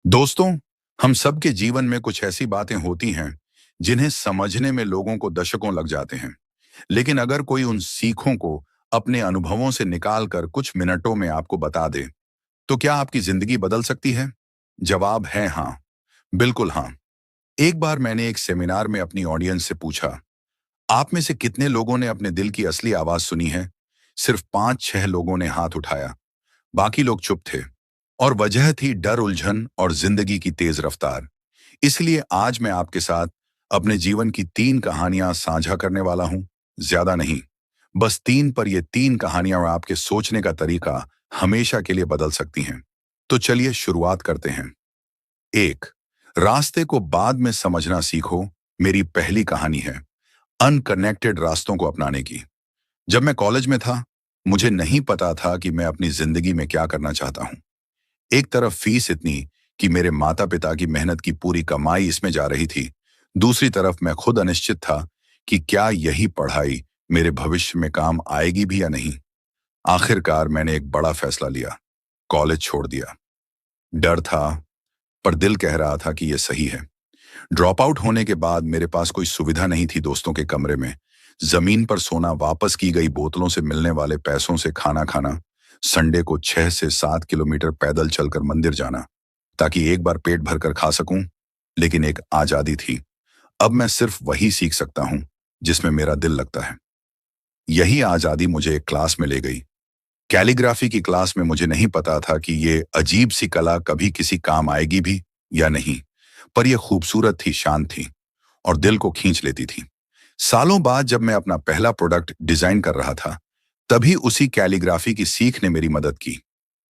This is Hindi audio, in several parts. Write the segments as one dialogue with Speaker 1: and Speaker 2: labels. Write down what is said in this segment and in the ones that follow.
Speaker 1: दोस्तों, हम सबके जीवन में कुछ ऐसी बातें होती हैं जिन्हें समझने में लोगों को दशकों लग जाते हैं। लेकिन अगर कोई उन सीखों को अपने अनुभवों से निकाल कर कुछ मिनटों में आपको बता दे, तो क्या आपकी जिंदगी बदल सकती है? जवाब है हाँ, बिल्कुल हाँ। एक बार मैंने एक सेमिनार में अपनी ऑडियंस से पूछा, आप में से कितने लोगों ने अपने दिल की असली आवाज सुनी है? सिर्फ 5-6 लोगों ने हाथ उठाया, बाकी लोग चुप थे। और वजह थी डर, उलझन और जिंदगी की तेज रफ्तार। इसलिए आज मैं आपके साथ अपने जीवन की 3 कहानियां साझा करने वाला हूं। ज्यादा नहीं, बस 3, पर ये 3 कहानियां आपके सोचने का तरीका हमेशा के लिए बदल सकती हैं। तो चलिए शुरुआत करते हैं। 1, रास्ते को बाद में समझना सीखो। मेरी पहली कहानी है अनकनेक्टेड रास्तों को अपनाने की। जब मैं कॉलेज में था, मुझे नहीं पता था कि मैं अपनी जिंदगी में क्या करना चाहता हूं। एक तरफ फीस इतनी कि मेरे माता पिता की मेहनत की पूरी कमाई इसमें जा रही थी। दूसरी तरफ मैं खुद अनिश्चित था कि क्या यही पढ़ाई मेरे भविष्य में काम आएगी भी या नहीं। आखिरकार मैंने एक बड़ा फैसला लिया, कॉलेज छोड़ दिया। डर था, पर दिल कह रहा था कि यह सही है। ड्रॉप आउट होने के बाद मेरे पास कोई सुविधा नहीं थी। दोस्तों के कमरे में जमीन पर सोना, वापस की गई बोतलों से मिलने वाले पैसों से खाना खाना, संडे को 6 से 7 किलोमीटर पैदल चलकर मंदिर जाना ताकि एक बार पेट भरकर खा सकूं। लेकिन एक आजादी थी। अब मैं सिर्फ वही सीख सकता हूं जिसमें मेरा दिल लगता है। यही आजादी मुझे एक क्लास में ले गई। कैलीग्राफी की क्लास में मुझे नहीं पता था कि ये अजीब सी कला कभी किसी काम आएगी भी या नहीं, पर यह खूबसूरत थी, शांत थी और दिल को खींच लेती थी। सालों बाद जब मैं अपना पहला प्रोडक्ट डिजाइन कर रहा था, तभी उसी कैलीग्राफी की सीख ने मेरी मदद की।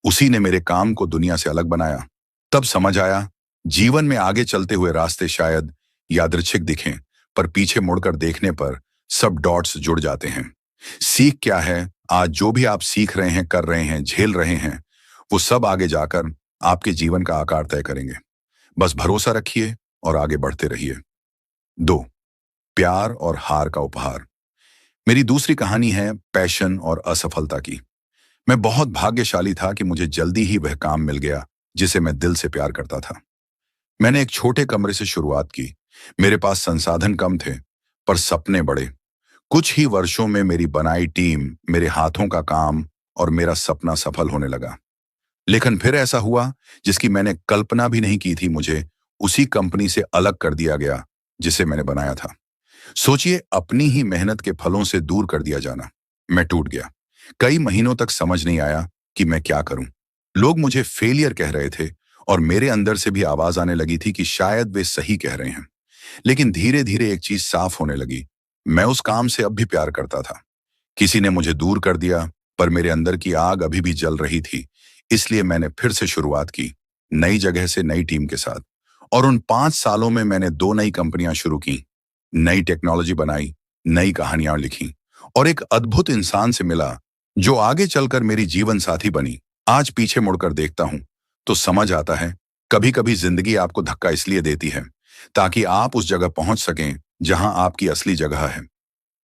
Speaker 1: उसी ने मेरे काम को दुनिया से अलग बनाया। तब समझ आया, जीवन में आगे चलते हुए रास्ते शायद यादृच्छिक दिखें, पर पीछे मुड़कर देखने पर सब डॉट्स जुड़ जाते हैं। सीख क्या है? आज जो भी आप सीख रहे हैं, कर रहे हैं, झेल रहे हैं, वो सब आगे जाकर आपके जीवन का आकार तय करेंगे। बस भरोसा रखिए और आगे बढ़ते रहिए। 2, प्यार और हार का उपहार। मेरी दूसरी कहानी है पैशन और असफलता की। मैं बहुत भाग्यशाली था कि मुझे जल्दी ही वह काम मिल गया जिसे मैं दिल से प्यार करता था। मैंने एक छोटे कमरे से शुरुआत की। मेरे पास संसाधन कम थे, पर सपने बड़े। कुछ ही वर्षों में मेरी बनाई टीम, मेरे हाथों का काम और मेरा सपना सफल होने लगा। लेकिन फिर ऐसा हुआ जिसकी मैंने कल्पना भी नहीं की थी। मुझे उसी कंपनी से अलग कर दिया गया जिसे मैंने बनाया था। सोचिए, अपनी ही मेहनत के फलों से दूर कर दिया जाना। मैं टूट गया। कई महीनों तक समझ नहीं आया कि मैं क्या करूं। लोग मुझे फेलियर कह रहे थे और मेरे अंदर से भी आवाज आने लगी थी कि शायद वे सही कह रहे हैं। लेकिन धीरे धीरे एक चीज साफ होने लगी, मैं उस काम से अब भी प्यार करता था। किसी ने मुझे दूर कर दिया, पर मेरे अंदर की आग अभी भी जल रही थी। इसलिए मैंने फिर से शुरुआत की, नई जगह से, नई टीम के साथ। और उन 5 सालों में मैंने 2 नई कंपनियां शुरू की, नई टेक्नोलॉजी बनाई, नई कहानियां लिखी और एक अद्भुत इंसान से मिला जो आगे चलकर मेरी जीवन साथी बनी। आज पीछे मुड़कर देखता हूं तो समझ आता है, कभी कभी जिंदगी आपको धक्का इसलिए देती है ताकि आप उस जगह पहुंच सकें जहां आपकी असली जगह है।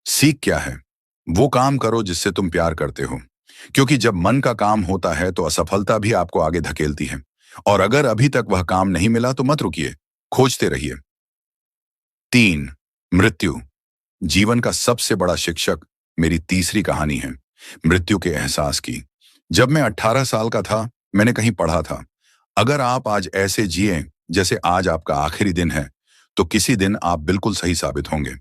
Speaker 1: सीख क्या है? वो काम करो जिससे तुम प्यार करते हो, क्योंकि जब मन का काम होता है तो असफलता भी आपको आगे धकेलती है। और अगर अभी तक वह काम नहीं मिला तो मत रुकिए, खोजते रहिए। 3, मृत्यु, जीवन का सबसे बड़ा शिक्षक। मेरी तीसरी कहानी है मृत्यु के एहसास की। जब मैं 18 साल का था, मैंने कहीं पढ़ा था, अगर आप आज ऐसे जिए जैसे आज आपका आखिरी दिन है, तो किसी दिन आप बिल्कुल सही साबित होंगे।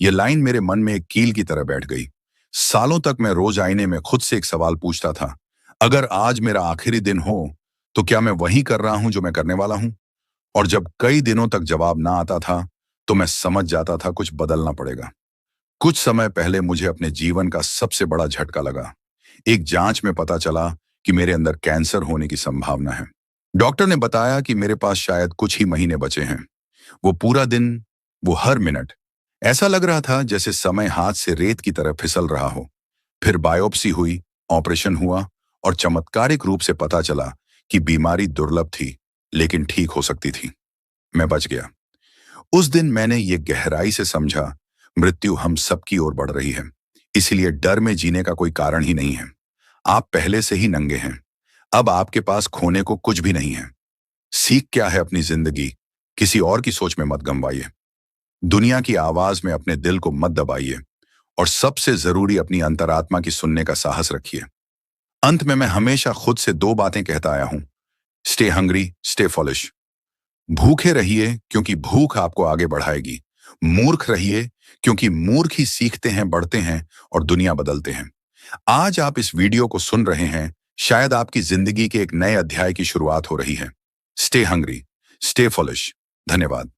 Speaker 1: यह लाइन मेरे मन में एक कील की तरह बैठ गई। सालों तक मैं रोज आईने में खुद से एक सवाल पूछता था, अगर आज मेरा आखिरी दिन हो तो क्या मैं वही कर रहा हूं जो मैं करने वाला हूं? और जब कई दिनों तक जवाब ना आता था, तो मैं समझ जाता था कुछ बदलना पड़ेगा। कुछ समय पहले मुझे अपने जीवन का सबसे बड़ा झटका लगा। एक जांच में पता चला कि मेरे अंदर कैंसर होने की संभावना है। डॉक्टर ने बताया कि मेरे पास शायद कुछ ही महीने बचे हैं। वो पूरा दिन, वो हर मिनट, ऐसा लग रहा था जैसे समय हाथ से रेत की तरह फिसल रहा हो। फिर बायोप्सी हुई, ऑपरेशन हुआ और चमत्कारिक रूप से पता चला कि बीमारी दुर्लभ थी, लेकिन ठीक हो सकती थी। मैं बच गया। उस दिन मैंने ये गहराई से समझा, मृत्यु हम सबकी ओर बढ़ रही है, इसलिए डर में जीने का कोई कारण ही नहीं है। आप पहले से ही नंगे हैं। अब आपके पास खोने को कुछ भी नहीं है। सीख क्या है अपनी जिंदगी किसी और की सोच में मत गंवाइए। दुनिया की आवाज में अपने दिल को मत दबाइए। और सबसे जरूरी अपनी अंतरात्मा की सुनने का साहस रखिए। अंत में मैं हमेशा खुद से दो बातें कहता आया हूं। Stay hungry, stay foolish. भूखे रहिए क्योंकि भूख आपको आगे बढ़ाएगी। मूर्ख रहिए क्योंकि मूर्ख ही सीखते हैं, बढ़ते हैं और दुनिया बदलते हैं। आज आप इस वीडियो को सुन रहे हैं, शायद आपकी जिंदगी के एक नए अध्याय की शुरुआत हो रही है। Stay hungry, stay foolish. धन्यवाद।